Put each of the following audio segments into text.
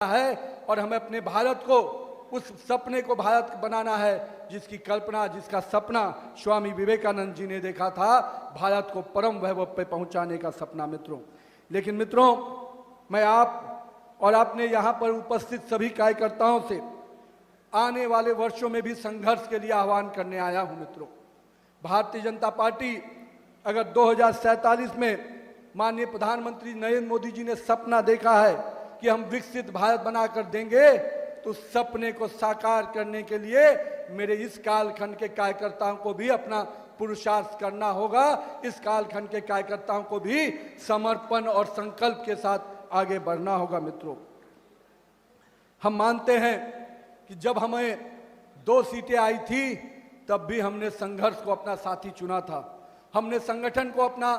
है और हमें अपने भारत को, उस सपने को भारत बनाना है जिसकी कल्पना, जिसका सपना स्वामी विवेकानंद जी ने देखा था, भारत को परम वैभव पे पहुंचाने का सपना मित्रों। लेकिन मित्रों, मैं आप और आपने यहाँ पर उपस्थित सभी कार्यकर्ताओं से आने वाले वर्षों में भी संघर्ष के लिए आह्वान करने आया हूँ मित्रों। भारतीय जनता पार्टी अगर 2047 में माननीय प्रधानमंत्री नरेंद्र मोदी जी ने सपना देखा है कि हम विकसित भारत बनाकर देंगे, तो सपने को साकार करने के लिए मेरे इस कालखंड के कार्यकर्ताओं को भी अपना पुरुषार्थ करना होगा। इस कालखंड के कार्यकर्ताओं को भी समर्पण और संकल्प के साथ आगे बढ़ना होगा मित्रों। हम मानते हैं कि जब हमें 2 सीटें आई थी तब भी हमने संघर्ष को अपना साथी चुना था। हमने संगठन को अपना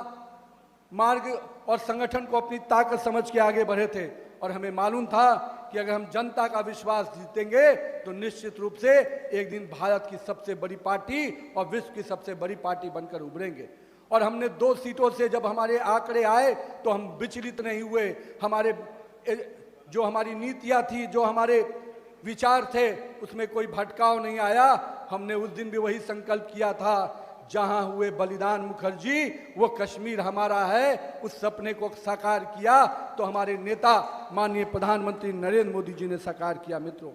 मार्ग और संगठन को अपनी ताकत समझ के आगे बढ़े थे और हमें मालूम था कि अगर हम जनता का विश्वास जीतेंगे तो निश्चित रूप से एक दिन भारत की सबसे बड़ी पार्टी और विश्व की सबसे बड़ी पार्टी बनकर उभरेंगे। और हमने 2 सीटों से जब हमारे आंकड़े आए तो हम विचलित नहीं हुए। हमारे जो हमारी नीतियां थी, जो हमारे विचार थे, उसमें कोई भटकाव नहीं आया। हमने उस दिन भी वही संकल्प किया था, जहां हुए बलिदान मुखर्जी वो कश्मीर हमारा है। उस सपने को साकार किया तो हमारे नेता माननीय प्रधानमंत्री नरेंद्र मोदी जी ने साकार किया मित्रों।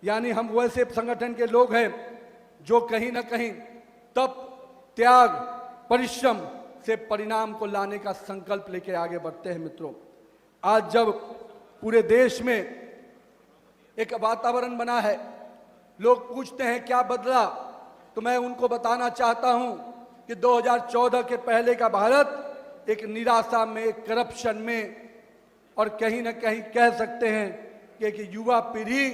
यानी हम वैसे संगठन के लोग हैं जो कहीं ना कहीं तप, त्याग, परिश्रम से परिणाम को लाने का संकल्प लेकर आगे बढ़ते हैं मित्रों। आज जब पूरे देश में एक वातावरण बना है, लोग पूछते हैं क्या बदला, तो मैं उनको बताना चाहता हूं कि 2014 के पहले का भारत एक निराशा में, एक करप्शन में, और कहीं ना कहीं कह सकते हैं कि एक युवा पीढ़ी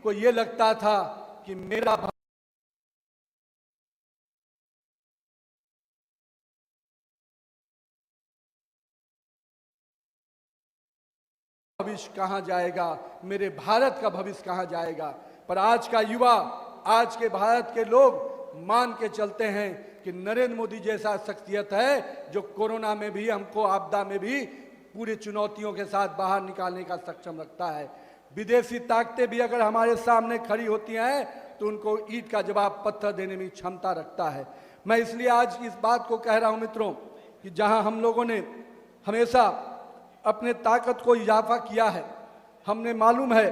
को ये लगता था कि मेरा भविष्य कहां जाएगा, मेरे भारत का भविष्य कहां जाएगा। पर आज का युवा, आज के भारत के लोग मान के चलते हैं कि नरेंद्र मोदी जैसा शख्सियत है जो कोरोना में भी, हमको आपदा में भी पूरी चुनौतियों के साथ बाहर निकालने का सक्षम रखता है। विदेशी ताकतें भी अगर हमारे सामने खड़ी होती हैं तो उनको ईंट का जवाब पत्थर देने में क्षमता रखता है। मैं इसलिए आज इस बात को कह रहा हूं मित्रों कि जहां हम लोगों ने हमेशा अपने ताकत को इजाफा किया है, हमने मालूम है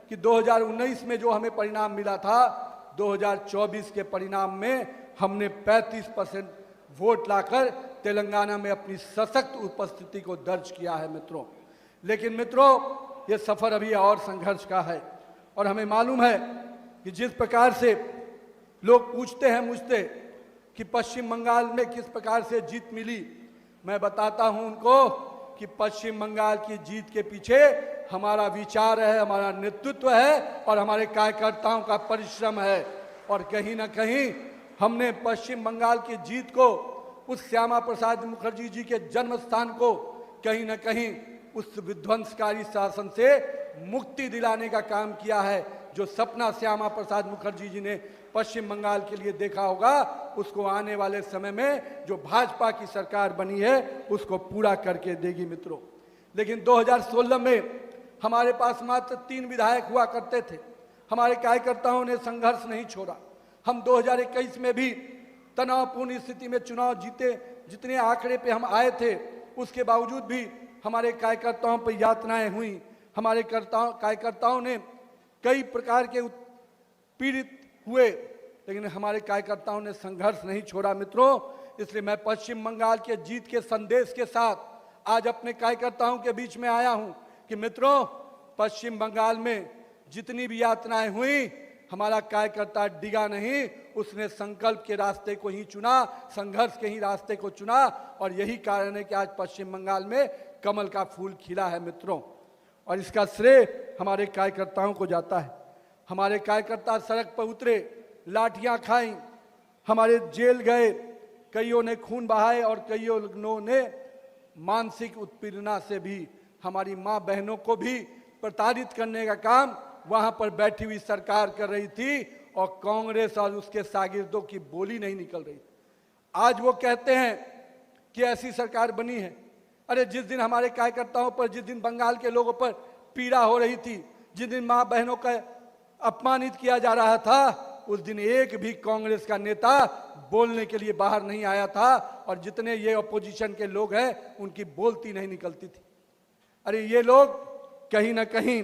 कि 2019 में जो हमें परिणाम मिला था, 2024 के परिणाम में हमने 35% वोट लाकर तेलंगाना में अपनी सशक्त उपस्थिति को दर्ज किया है मित्रों। लेकिन मित्रों, ये सफर अभी और संघर्ष का है और हमें मालूम है कि जिस प्रकार से लोग पूछते हैं मुझसे कि पश्चिम बंगाल में किस प्रकार से जीत मिली, मैं बताता हूं उनको कि पश्चिम बंगाल की जीत के पीछे हमारा विचार है, हमारा नेतृत्व है और हमारे कार्यकर्ताओं का परिश्रम है। और कहीं ना कहीं हमने पश्चिम बंगाल की जीत को, उस श्यामा प्रसाद मुखर्जी जी के जन्म स्थान को कहीं ना कहीं उस विध्वंसकारी शासन से मुक्ति दिलाने का काम किया है। जो सपना श्यामा प्रसाद मुखर्जी जी ने पश्चिम बंगाल के लिए देखा होगा, उसको आने वाले समय में जो भाजपा की सरकार बनी है उसको पूरा करके देगी मित्रों। लेकिन 2016 में हमारे पास मात्र 3 विधायक हुआ करते थे। हमारे कार्यकर्ताओं ने संघर्ष नहीं छोड़ा। हम 2021 में भी तनावपूर्ण स्थिति में चुनाव जीते, जितने आंकड़े पे हम आए थे उसके बावजूद भी हमारे कार्यकर्ताओं पर यातनाएं हुई। हमारे कार्यकर्ताओं ने कई प्रकार के पीड़ित हुए, लेकिन हमारे कार्यकर्ताओं ने संघर्ष नहीं छोड़ा मित्रों। इसलिए मैं पश्चिम बंगाल के जीत के संदेश के साथ आज अपने कार्यकर्ताओं के बीच में आया हूं कि मित्रों, पश्चिम बंगाल में जितनी भी यातनाएं हुई, हमारा कार्यकर्ता डिगा नहीं, उसने संकल्प के रास्ते को ही चुना, संघर्ष के ही रास्ते को चुना। और यही कारण है कि आज पश्चिम बंगाल में कमल का फूल खिला है मित्रों। और इसका श्रेय हमारे कार्यकर्ताओं को जाता है। हमारे कार्यकर्ता सड़क पर उतरे, लाठियां खाई, हमारे जेल गए, कईयों ने खून बहाए और कईयों ने मानसिक उत्पीड़ना से भी हमारी मां बहनों को भी प्रताड़ित करने का काम वहां पर बैठी हुई सरकार कर रही थी और कांग्रेस और उसके शागिर्दों की बोली नहीं निकल रही। आज वो कहते हैं कि ऐसी सरकार बनी है। अरे जिस दिन हमारे कार्यकर्ताओं पर, जिस दिन बंगाल के लोगों पर पीड़ा हो रही थी, जिस दिन मां बहनों का अपमानित किया जा रहा था, उस दिन एक भी कांग्रेस का नेता बोलने के लिए बाहर नहीं आया था, और जितने ये अपोजिशन के लोग हैं उनकी बोलती नहीं निकलती थी। अरे ये लोग कहीं ना कहीं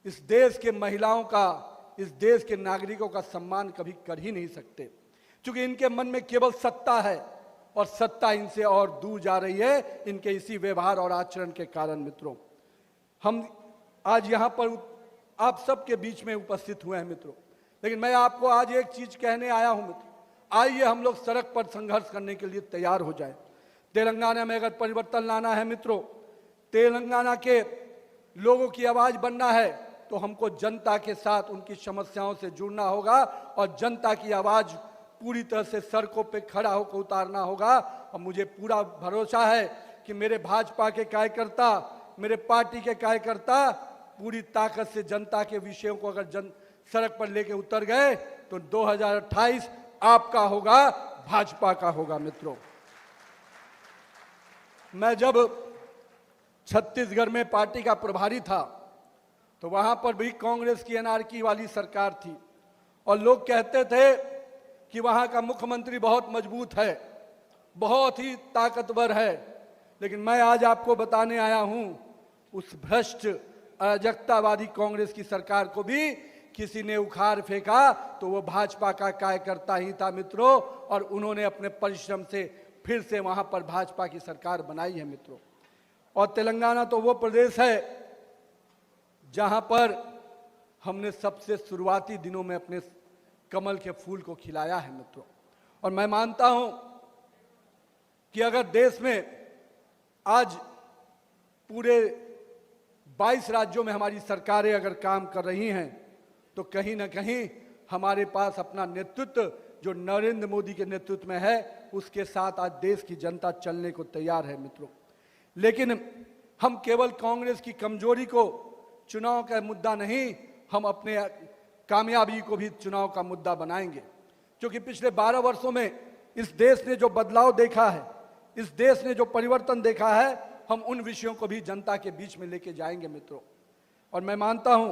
इस देश के महिलाओं का, इस देश के नागरिकों का सम्मान कभी कर ही नहीं सकते, क्योंकि इनके मन में केवल सत्ता है, और सत्ता इनसे और दूर जा रही है इनके इसी व्यवहार और आचरण के कारण। मित्रों, हम आज यहाँ पर आप सबके बीच में उपस्थित हुए हैं मित्रों, लेकिन मैं आपको आज एक चीज कहने आया हूं मित्रों, आइए हम लोग सड़क पर संघर्ष करने के लिए तैयार हो जाएं। तेलंगाना में अगर परिवर्तन लाना है मित्रों, तेलंगाना के लोगों की आवाज बनना है, तो हमको जनता के साथ उनकी समस्याओं से जुड़ना होगा, और जनता की आवाज पूरी तरह से सड़कों पे खड़ा होकर उतारना होगा। और मुझे पूरा भरोसा है कि मेरे भाजपा के कार्यकर्ता, मेरे पार्टी के कार्यकर्ता पूरी ताकत से जनता के विषयों को अगर सड़क पर लेके उतर गए तो 2028 आपका होगा, भाजपा का होगा। मित्रों, मैं जब छत्तीसगढ़ में पार्टी का प्रभारी था तो वहां पर भी कांग्रेस की एनआरकी वाली सरकार थी, और लोग कहते थे कि वहां का मुख्यमंत्री बहुत मजबूत है, बहुत ही ताकतवर है। लेकिन मैं आज आपको बताने आया हूं, उस भ्रष्ट अराजकतावादी कांग्रेस की सरकार को भी किसी ने उखाड़ फेंका तो वो भाजपा का कार्यकर्ता ही था मित्रों, और उन्होंने अपने परिश्रम से फिर से वहां पर भाजपा की सरकार बनाई है मित्रों। और तेलंगाना तो वो प्रदेश है जहां पर हमने सबसे शुरुआती दिनों में अपने कमल के फूल को खिलाया है मित्रों। और मैं मानता हूं कि अगर देश में आज पूरे 22 राज्यों में हमारी सरकारें अगर काम कर रही हैं, तो कहीं ना कहीं हमारे पास अपना नेतृत्व जो नरेंद्र मोदी के नेतृत्व में है, उसके साथ आज देश की जनता चलने को तैयार है मित्रों। लेकिन हम केवल कांग्रेस की कमजोरी को चुनाव का मुद्दा नहीं, हम अपने कामयाबी को भी चुनाव का मुद्दा बनाएंगे, क्योंकि पिछले 12 वर्षों में इस देश ने जो बदलाव देखा है, इस देश ने जो परिवर्तन देखा है, हम उन विषयों को भी जनता के बीच में लेके जाएंगे मित्रों। और मैं मानता हूं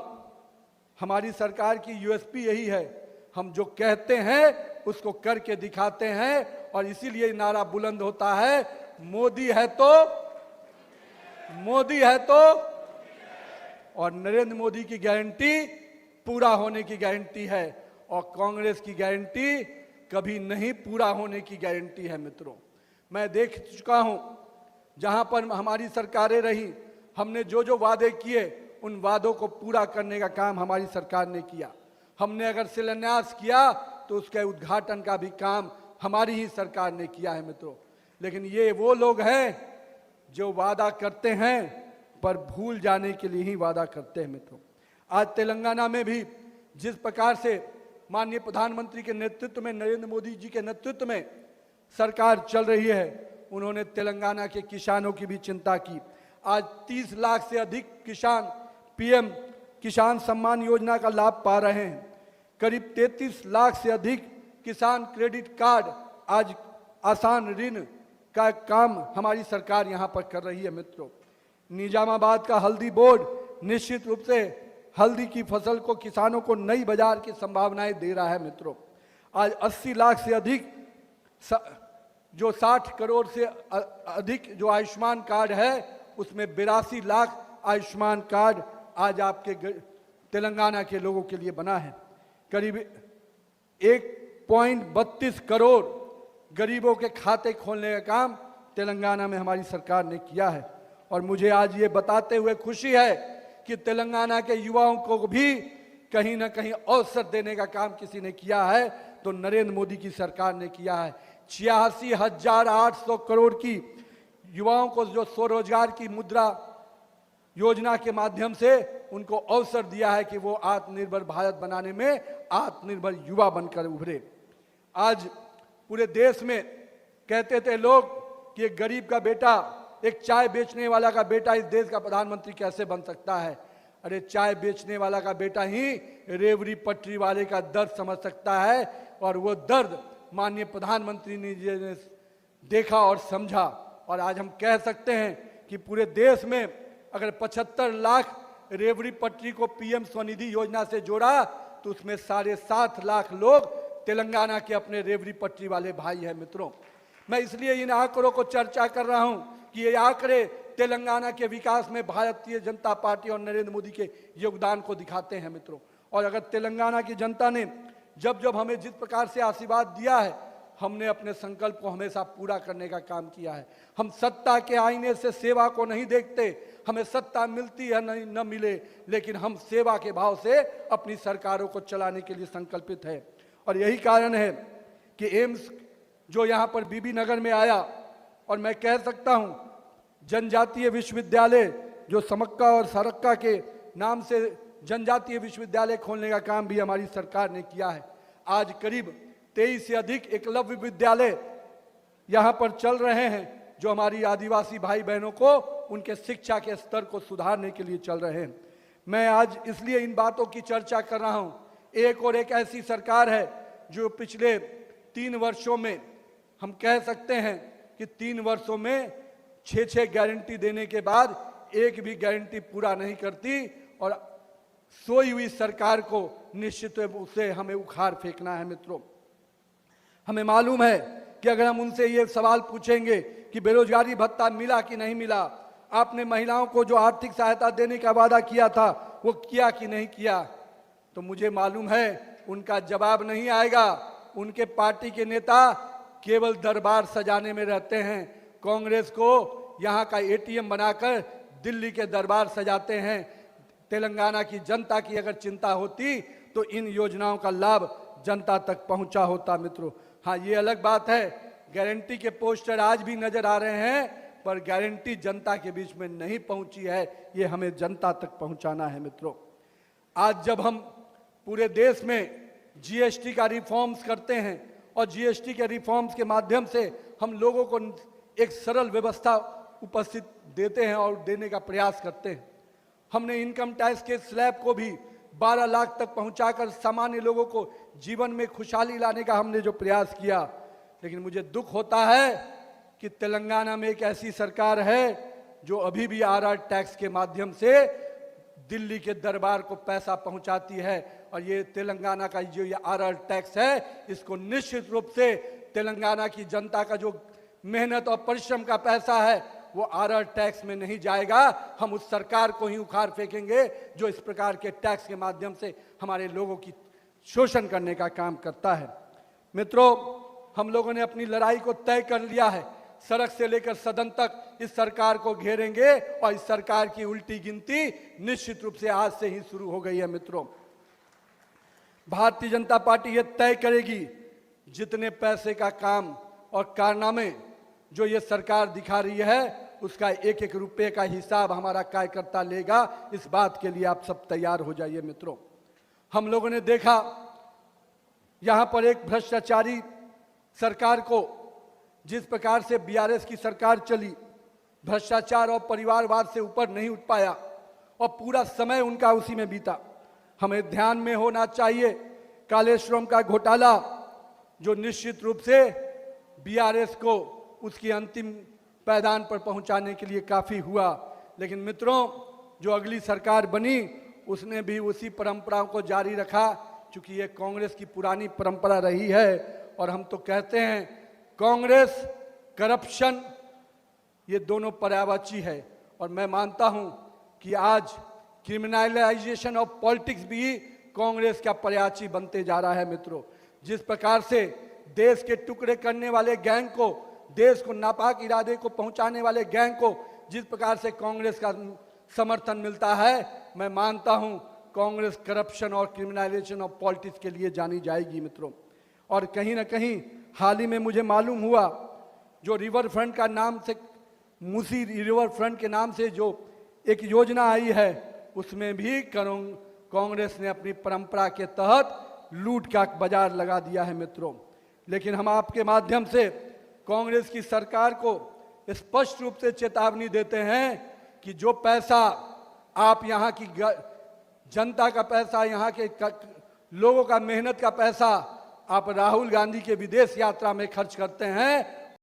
हमारी सरकार की यूएसपी यही है, हम जो कहते हैं उसको करके दिखाते हैं, और इसीलिए नारा बुलंद होता है, मोदी है तो, मोदी है तो, और नरेंद्र मोदी की गारंटी पूरा होने की गारंटी है, और कांग्रेस की गारंटी कभी नहीं पूरा होने की गारंटी है मित्रों। मैं देख चुका हूं जहां पर हमारी सरकारें रही, हमने जो जो वादे किए उन वादों को पूरा करने का काम हमारी सरकार ने किया। हमने अगर शिलान्यास किया तो उसके उद्घाटन का भी काम हमारी ही सरकार ने किया है मित्रों। लेकिन ये वो लोग हैं जो वादा करते हैं पर भूल जाने के लिए ही वादा करते हैं मित्रों। आज तेलंगाना में भी जिस प्रकार से माननीय प्रधानमंत्री के नेतृत्व में, नरेंद्र मोदी जी के नेतृत्व में सरकार चल रही है, उन्होंने तेलंगाना के किसानों की भी चिंता की। आज 30 लाख से अधिक किसान पीएम किसान सम्मान योजना का लाभ पा रहे हैं। करीब 33 लाख से अधिक किसान क्रेडिट कार्ड, आज आसान ऋण का काम हमारी सरकार यहां पर कर रही है मित्रों। निजामाबाद का हल्दी बोर्ड निश्चित रूप से हल्दी की फसल को, किसानों को नई बाजार की संभावनाएं दे रहा है मित्रों। आज 80 लाख से अधिक जो 60 करोड़ से अधिक जो आयुष्मान कार्ड है, उसमें 82 लाख आयुष्मान कार्ड आज आपके तेलंगाना के लोगों के लिए बना है। करीब 1.32 करोड़ गरीबों के खाते खोलने का काम तेलंगाना में हमारी सरकार ने किया है। और मुझे आज ये बताते हुए खुशी है कि तेलंगाना के युवाओं को भी कहीं ना कहीं अवसर देने का काम किसी ने किया है तो नरेंद्र मोदी की सरकार ने किया है। 86,800 करोड़ की युवाओं को जो स्वरोजगार की मुद्रा योजना के माध्यम से उनको अवसर दिया है कि वो आत्मनिर्भर भारत बनाने में आत्मनिर्भर युवा बनकर उभरे। आज पूरे देश में कहते थे लोग कि एक गरीब का बेटा, एक चाय बेचने वाला का बेटा इस देश का प्रधानमंत्री कैसे बन सकता है। अरे चाय बेचने वाला का बेटा ही रेवड़ी पटरी वाले का दर्द समझ सकता है, और वो दर्द माननीय प्रधानमंत्री ने देखा और समझा। और आज हम कह सकते हैं कि पूरे देश में अगर 75 लाख रेवड़ी पटरी को पीएम स्वनिधि योजना से जोड़ा तो उसमें 7.5 लाख लोग तेलंगाना के अपने रेवड़ी पटरी वाले भाई हैं मित्रों। मैं इसलिए इन आंकड़ों को चर्चा कर रहा हूं कि ये आंकड़े तेलंगाना के विकास में भारतीय जनता पार्टी और नरेंद्र मोदी के योगदान को दिखाते हैं मित्रों। और अगर तेलंगाना की जनता ने जब जब हमें जिस प्रकार से आशीर्वाद दिया है, हमने अपने संकल्प को हमेशा पूरा करने का काम किया है। हम सत्ता के आईने से सेवा को नहीं देखते, हमें सत्ता मिलती है नहीं न मिले, लेकिन हम सेवा के भाव से अपनी सरकारों को चलाने के लिए संकल्पित है। और यही कारण है कि एम्स जो यहाँ पर बीबी नगर में आया, और मैं कह सकता हूँ जनजातीय विश्वविद्यालय जो समक्का और सरक्का के नाम से जनजातीय विश्वविद्यालय खोलने का काम भी हमारी सरकार ने किया है। आज करीब 23 से अधिक एकलव्य विद्यालय यहाँ पर चल रहे हैं जो हमारी आदिवासी भाई बहनों को उनके शिक्षा के स्तर को सुधारने के लिए चल रहे हैं। मैं आज इसलिए इन बातों की चर्चा कर रहा हूँ। एक ऐसी सरकार है जो पिछले 3 वर्षों में हम कह सकते हैं कि 3 वर्षों में 6 गारंटी देने के बाद एक भी गारंटी पूरा नहीं करती, और सोई हुई सरकार को निश्चित रूप से हमें उखाड़ फेंकना है मित्रों। हमें मालूम है कि अगर हम उनसे ये सवाल पूछेंगे कि बेरोजगारी भत्ता मिला कि नहीं मिला, आपने महिलाओं को जो आर्थिक सहायता देने का वादा किया था वो किया कि नहीं किया, तो मुझे मालूम है उनका जवाब नहीं आएगा। उनके पार्टी के नेता केवल दरबार सजाने में रहते हैं। कांग्रेस को यहाँ का एटीएम बनाकर दिल्ली के दरबार सजाते हैं। तेलंगाना की जनता की अगर चिंता होती तो इन योजनाओं का लाभ जनता तक पहुंचा होता मित्रों। हाँ, ये अलग बात है, गारंटी के पोस्टर आज भी नजर आ रहे हैं, पर गारंटी जनता के बीच में नहीं पहुंची है, ये हमें जनता तक पहुंचाना है मित्रों। आज जब हम पूरे देश में जीएसटी का रिफॉर्म्स करते हैं और जीएसटी के रिफॉर्म्स के माध्यम से हम लोगों को एक सरल व्यवस्था उपस्थित देते हैं और देने का प्रयास करते हैं। हमने इनकम टैक्स के स्लैब को भी 12 लाख तक पहुंचाकर सामान्य लोगों को जीवन में खुशहाली लाने का हमने जो प्रयास किया, लेकिन मुझे दुख होता है कि तेलंगाना में एक ऐसी सरकार है जो अभी भी आरआर टैक्स के माध्यम से दिल्ली के दरबार को पैसा पहुंचाती है। और ये तेलंगाना का जो ये आरआर टैक्स है, इसको निश्चित रूप से तेलंगाना की जनता का जो मेहनत और परिश्रम का पैसा है वो आरआर टैक्स में नहीं जाएगा। हम उस सरकार को ही उखाड़ फेंकेंगे जो इस प्रकार के टैक्स के माध्यम से हमारे लोगों की शोषण करने का काम करता है। मित्रों, हम लोगों ने अपनी लड़ाई को तय कर लिया है। सड़क से लेकर सदन तक इस सरकार को घेरेंगे और इस सरकार की उल्टी गिनती निश्चित रूप से आज से ही शुरू हो गई है मित्रों। भारतीय जनता पार्टी ये तय करेगी जितने पैसे का काम और कारनामे जो ये सरकार दिखा रही है उसका एक एक रुपये का हिसाब हमारा कार्यकर्ता लेगा। इस बात के लिए आप सब तैयार हो जाइए मित्रों। हम लोगों ने देखा यहाँ पर एक भ्रष्टाचारी सरकार को जिस प्रकार से बीआरएस की सरकार चली, भ्रष्टाचार और परिवारवाद से ऊपर नहीं उठ पाया और पूरा समय उनका उसी में बीता। हमें ध्यान में होना चाहिए कालेश्वरम का घोटाला जो निश्चित रूप से बीआरएस को उसकी अंतिम पायदान पर पहुंचाने के लिए काफ़ी हुआ, लेकिन मित्रों जो अगली सरकार बनी उसने भी उसी परंपराओं को जारी रखा, क्योंकि ये कांग्रेस की पुरानी परंपरा रही है। और हम तो कहते हैं कांग्रेस करप्शन ये दोनों पर्यायवाची है, और मैं मानता हूं कि आज क्रिमिनलाइजेशन ऑफ पॉलिटिक्स भी कांग्रेस का पर्यायवाची बनते जा रहा है मित्रों। जिस प्रकार से देश के टुकड़े करने वाले गैंग को, देश को नापाक इरादे को पहुंचाने वाले गैंग को जिस प्रकार से कांग्रेस का समर्थन मिलता है, मैं मानता हूं कांग्रेस करप्शन और क्रिमिनलाइजेशन ऑफ पॉलिटिक्स के लिए जानी जाएगी मित्रों। और कहीं ना कहीं हाल ही में मुझे मालूम हुआ जो रिवर फ्रंट का नाम से, मूसी रिवर फ्रंट के नाम से जो एक योजना आई है, उसमें भी कांग्रेस ने अपनी परंपरा के तहत लूट का बाजार लगा दिया है मित्रों। लेकिन हम आपके माध्यम से कांग्रेस की सरकार को स्पष्ट रूप से चेतावनी देते हैं कि जो पैसा आप यहाँ की जनता का पैसा, यहाँ के लोगों का मेहनत का पैसा आप राहुल गांधी के विदेश यात्रा में खर्च करते हैं,